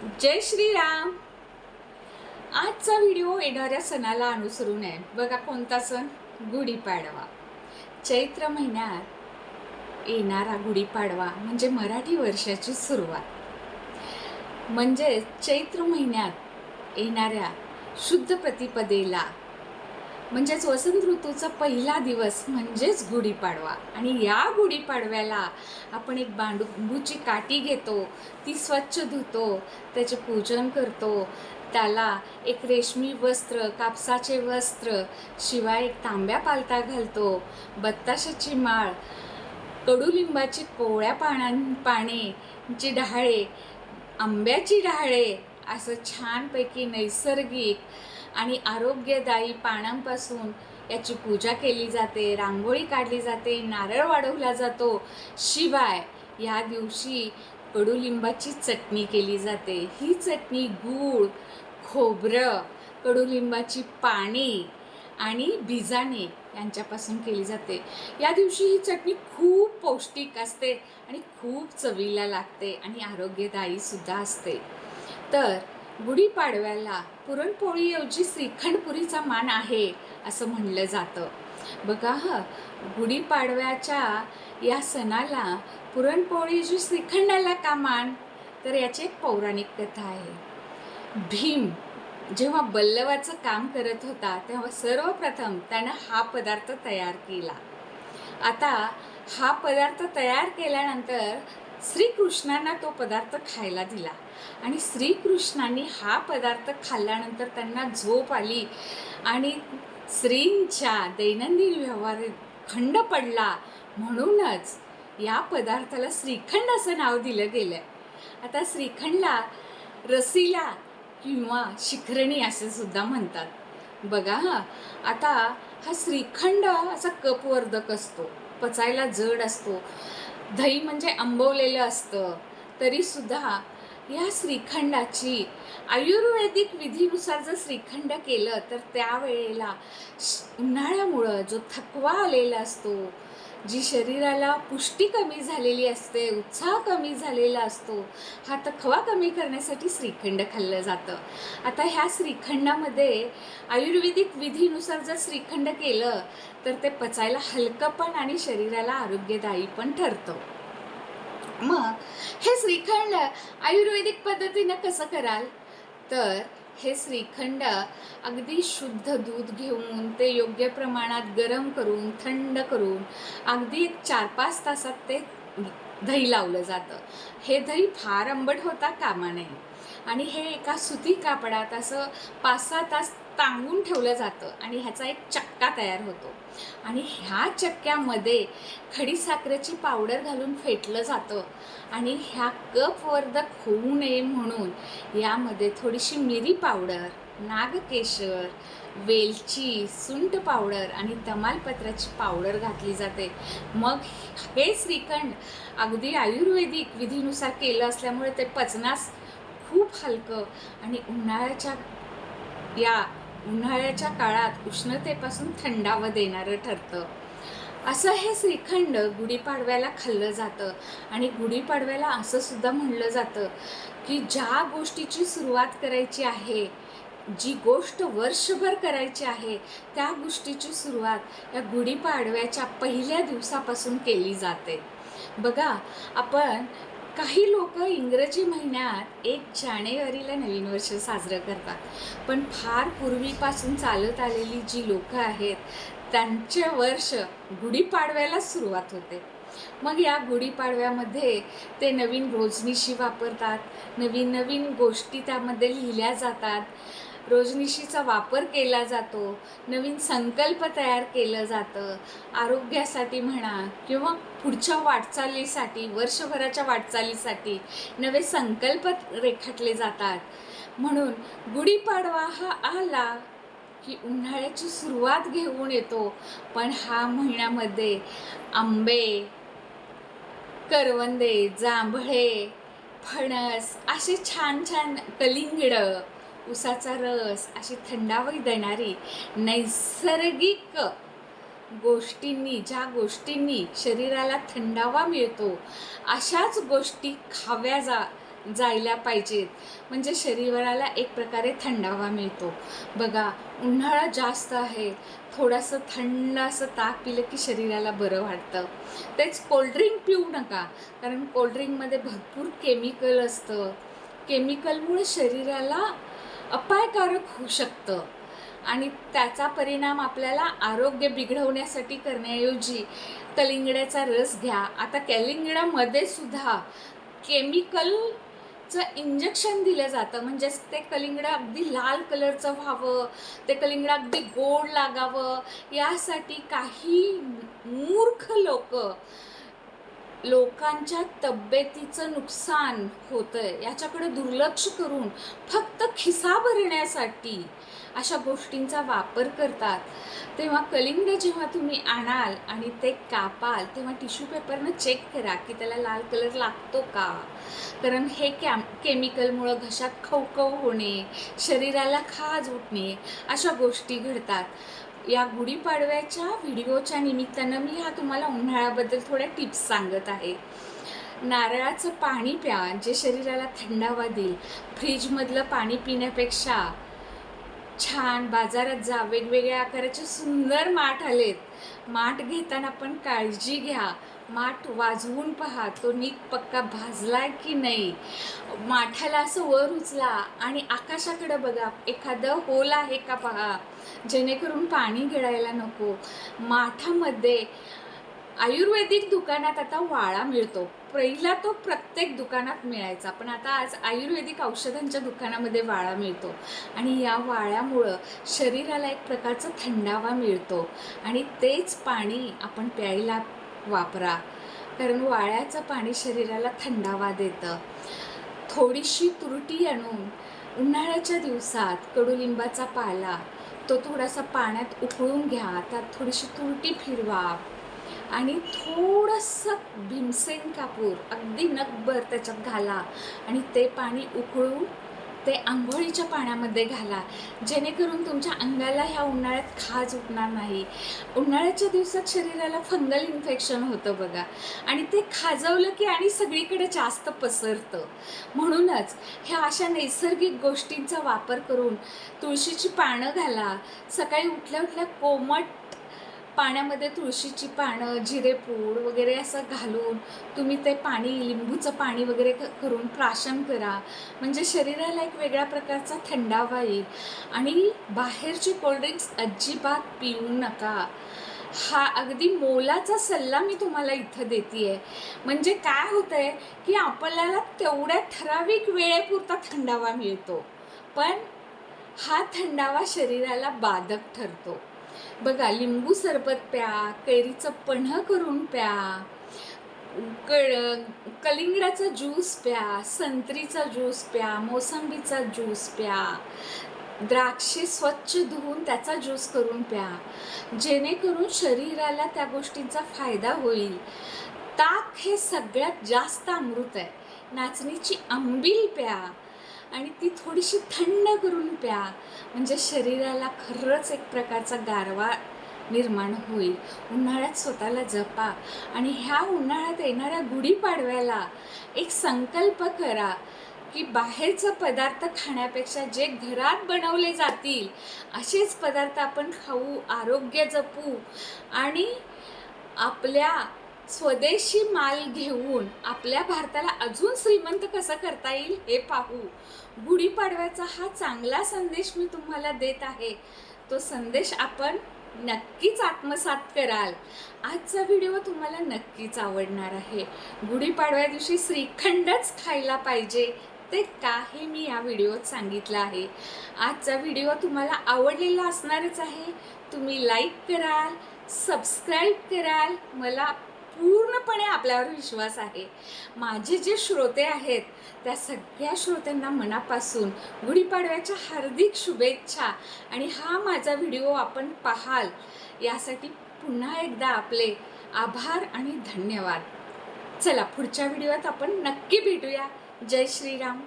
जय श्रीराम। आजचा व्हिडिओ येणाऱ्या सणाला अनुसरून आहे। बघा कोणता सण? गुढीपाडवा। चैत्र महिन्यात येणारा गुढीपाडवा म्हणजे मराठी वर्षाची सुरुवात। म्हणजे चैत्र महिन्यात येणाऱ्या शुद्ध प्रतिपदेला म्हणजेच वसंत ऋतूचा पहिला दिवस म्हणजेच गुढीपाडवा। आणि या गुढीपाडव्याला आपण एक बांबूची काठी घेतो, ती स्वच्छ धुतो, त्याचे पूजन करतो, त्याला एक रेशमी वस्त्र, कापसाचे वस्त्र, शिवाय एक तांब्या पालथा घालतो, बत्ताशाची माळ, कडुलिंबाची कोवळ्या पाने डहाळे, आंब्याची डहाळे, असं छानपैकी नैसर्गिक आणि आरोग्यदायी पानांपासून याची पूजा केली जाते, रांगोळी काढली जाते, नारळ वाढवला जातो। शिवाय या दिवशी कडुलिंबाची चटणी केली जाते। ही चटणी गूळ, खोबरं, कडुलिंबाची पाने आणि बिजाणे यांच्यापासून केली जाते। या दिवशी ही चटणी खूप पौष्टिक असते आणि खूप चवीला लागते आणि आरोग्यदायी सुद्धा असते। तर गुढीपाडव्याला पुरणपोळीऐवजी श्रीखंडपुरीचा मान आहे असं म्हणलं जातं। बघा गुढीपाडव्याच्या या सणाला पुरणपोळीऐवजी श्रीखंडाला का मान? तर याची एक पौराणिक कथा आहे। भीम जेव्हा बल्लवाचं काम करत होता तेव्हा सर्वप्रथम त्यानं हा पदार्थ तयार केला। आता हा पदार्थ तयार केल्यानंतर श्रीकृष्णांना तो पदार्थ खायला दिला आणि श्रीकृष्णांनी हा पदार्थ खाल्ल्यानंतर त्यांना झोप आली आणि श्रींच्या दैनंदिन व्यवहारात खंड पडला, म्हणूनच या पदार्थाला श्रीखंड असं नाव दिलं गेलं। आता श्रीखंडला रसीला किंवा शिखरणी असे सुद्धा म्हणतात। बघा आता हा श्रीखंड असा कपवर्धक असतो, पचायला जड असतो, दही म्हणजे आंबवलेलं असतं, तरीसुद्धा या श्रीखंडाची आयुर्वेदिक विधीनुसार जर श्रीखंड केलं तर त्यावेळेला उन्हाळ्यामुळं जो थकवा आलेला असतो, जी शरीराला पुष्टी कमी झालेली असते, उत्साह कमी झालेला असतो, हा थकवा कमी करण्यासाठी श्रीखंड खाल्लं जातं। आता ह्या श्रीखंडामध्ये आयुर्वेदिक विधीनुसार जर श्रीखंड केलं तर ते पचायला हलकं पण आणि शरीराला आरोग्यदायी पण ठरतं। मग हे श्रीखंड आयुर्वेदिक पद्धतीनं कसं कराल? तर हे श्रीखंड अगदी शुद्ध दूध घेऊन ते योग्य प्रमाणात गरम करून थंड करून अगदी 4-5 तासात ते दही लावलं जातं। हे दही फार आंबट होता कामा नये आणि हे एका सुती कापडात असं 5-6 तास टांगून ठेवलं जातं आणि ह्याचा एक चक्का तयार होतो आणि ह्या चक्क्यामध्ये खडीसाखरेची पावडर घालून फेटलं जातं आणि ह्या कफवर्धक होऊ नये म्हणून यामध्ये थोडीशी मिरी पावडर, नागकेशर, वेलची, सुंठ पावडर आणि तमालपत्राची पावडर घातली जाते। मग हे श्रीखंड अगदी आयुर्वेदिक विधीनुसार केलं असल्यामुळे ते पचनास खूप हलकं आणि उन्हाळ्याच्या काळात उष्णतेपासून थंडावा देणारं ठरतं। असं हे श्रीखंड गुढीपाडव्याला खाल्लं जातं आणि गुढीपाडव्याला असं सुद्धा म्हणलं जातं की ज्या गोष्टीची सुरुवात करायची आहे, जी गोष्ट वर्षभर करायची आहे, त्या गोष्टीची सुरुवात या गुढीपाडव्याच्या पहिल्या दिवसापासून केली जाते। बघा आपण काही लोक इंग्रजी महिन्यात 1 जानेवारीला नवीन वर्ष साजरं करतात, पण फार पूर्वीपासून चालत आलेली जी लोक आहेत त्यांचे वर्ष गुढीपाडव्याला सुरुवात होते। मग या गुढीपाडव्यामध्ये ते नवीन रोजनिशी वापरतात, नवीन नवीन गोष्टी त्यामध्ये लिहिल्या जातात, रोजनिशीचा वापर केला जातो, नवीन संकल्प तयार केलं जातं, आरोग्यासाठी म्हणा किंवा पुढच्या वाटचालीसाठी, वर्षभराच्या वाटचालीसाठी नवे संकल्प रेखाटले जातात। म्हणून गुढीपाडवा हा आला की उन्हाळ्याची सुरुवात घेऊन येतो, पण हा महिन्यामध्ये आंबे, करवंदे, जांभळे, फणस असे छान छान, कलिंगड, उसाचा रस अशी थंडावी देणारी नैसर्गिक ज्या गोष्टींनी शरीराला थंडावा मिळतो अशाच गोष्टी जायला पाहिजेत, म्हणजे शरीराला एक प्रकारे थंडावा मिळतो. बघा, उन्हाळा जास्त आहे, थोडंसं थंड असं ताक पिलं की शरीराला बरं वाटतं. तेच कोल्ड्रिंक पिऊ नका, कारण कोल्ड्रिंकमध्ये भरपूर केमिकल असतं. केमिकलमुळे शरीराला अपायकारक होऊ शकतं आणि त्याचा परिणाम आपल्याला आरोग्य बिघडवण्यासाठी करण्याऐवजी कलिंगडाचा रस घ्या. आता कलिंगडामध्ये सुद्धा केमिकलचं इंजेक्शन दिलं जातं, म्हणजेच ते कलिंगड अगदी लाल कलरचं व्हावं, ते कलिंगड अगदी गोड लागावं, यासाठी काही मूर्ख लोकांच्या तब्येतीचं नुकसान होतंय याच्याकडे दुर्लक्ष करून फक्त खिसा भरण्यासाठी अशा गोष्टींचा वापर करतात. तेव्हा कलिंगड जेव्हा तुम्ही आणाल आणि ते कापाल तेव्हा टिश्यू पेपरनं चेक करा की त्याला लाल कलर लागतो का, कारण हे केमिकलमुळं घशात खवखव होणे, शरीराला खाज उठणे अशा गोष्टी घडतात. या गुढीपाडव्याच्या व्हिडिओच्या निमित्तानं मी तुम्हाला उन्हाळ्याबद्दल थोड्या टिप्स सांगत आहे. नारळाचं पाणी प्या, जे शरीराला थंडावा देईल. फ्रीजमधलं पाणी पिण्यापेक्षा छान बाजारात जा, वेगवेगळ्या आकाराचे सुंदर माठ आलेत. माठ घेताना पण काळजी घ्या. माठ वाजवून पहा तो नीट पक्का भाजलाय की नाही. माठाला असं वर उचला आणि आकाशाकडे बघा, एखादं होल आहे का पहा, जेणेकरून पाणी गिळायला नको. माठामध्ये आयुर्वेदिक दुकानात आता वाळा मिळतो. पहिला तो प्रत्येक दुकानात मिळायचा, पण आता आज आयुर्वेदिक औषधांच्या दुकानामध्ये वाळा मिळतो आणि या वाळ्यामुळं शरीराला एक प्रकारचा थंडावा मिळतो आणि तेच पाणी आपण प्यायला वापरा, कारण वाळ्याचं पाणी शरीराला थंडावा देतं. थोडीशी तुरटी आणून उन्हाळ्याच्या दिवसात कडुलिंबाचा पाला तो थोडासा पाण्यात उकळून घ्या, त्यात थोडीशी तुरटी फिरवा आणि थोडंसं भीमसेन कापूर अगदी नकभर त्याच्यात घाला आणि ते पाणी उकळून ते आंघोळीच्या पाण्यामध्ये घाला, जेणेकरून तुमच्या अंगाला ह्या उन्हाळ्यात खाज उठणार नाही. उन्हाळ्याच्या दिवसात शरीराला फंगल इन्फेक्शन होतं बघा, आणि ते खाजवलं की आणि सगळीकडे जास्त पसरतं. म्हणूनच ह्या अशा नैसर्गिक गोष्टींचा वापर करून तुळशीची पानं घाला. सकाळी उठल्या उठल्या कोमट पाण्यामध्ये तुळशीची पानं, जिरेपूड वगैरे असं घालून तुम्ही ते पाणी, लिंबूचं पाणी वगैरे करून प्राशन करा, म्हणजे शरीराला एक वेगळ्या प्रकारचा थंडावा येईल. आणि बाहेरची कोल्ड्रिंक्स अजिबात पिऊ नका. हा अगदी मोलाचा सल्ला मी तुम्हाला इथं देते आहे. म्हणजे काय होतं आहे की आपल्याला तेवढ्या ठराविक वेळेपुरता थंडावा मिळतो, पण हा थंडावा शरीराला बाधक ठरतो. बघा, लिंबू सरबत प्या, कैरीचं पन्हं करून प्या, कलिंगडाचा ज्यूस प्या, संत्रीचा ज्यूस प्या, मोसंबीचा ज्यूस प्या, द्राक्षे स्वच्छ धुवून त्याचा ज्यूस करून प्या, जेणेकरून शरीराला त्या गोष्टींचा फायदा होईल. ताक हे सगळ्यात जास्त अमृत आहे. नाचणीची आंबील प्या आणि ती थोडीशी थंड करून प्या, म्हणजे शरीराला खरंच एक प्रकारचा गारवा निर्माण होईल. उन्हाळ्यात स्वतःला जपा आणि ह्या उन्हाळ्यात येणाऱ्या गुढीपाडव्याला एक संकल्प करा की बाहेरचं पदार्थ खाण्यापेक्षा जे घरात बनवले जातील असेच पदार्थ आपण खाऊ, आरोग्य जपू आणि आपल्या स्वदेशी माल घेऊन आपल्या भारताला अजून श्रीमंत कसं करता येईल हे पाहू. गुढीपाडव्याचा हा चांगला संदेश मी तुम्हाला देत आहे. तो संदेश आपण नक्कीच आत्मसात कराल. आजचा व्हिडिओ तुम्हाला नक्कीच आवडणार आहे. गुढीपाडव्या दिवशी श्रीखंडच खायला पाहिजे, ते का हे मी या व्हिडिओत सांगितलं आहे. आजचा व्हिडिओ तुम्हाला आवडलेला असणारच आहे. तुम्ही लाईक कराल, सबस्क्राईब कराल, मला पूर्णपणे आपल्यावर विश्वास आहे. माझे जे श्रोते आहेत त्या सगळ्या श्रोत्यांना मनापासून गुढीपाडव्याच्या हार्दिक शुभेच्छा. आणि हा माझा व्हिडिओ आपण पाहाल यासाठी पुन्हा एकदा आपले आभार आणि धन्यवाद. चला, पुढच्या व्हिडिओत आपण नक्की भेटूया. जय श्रीराम.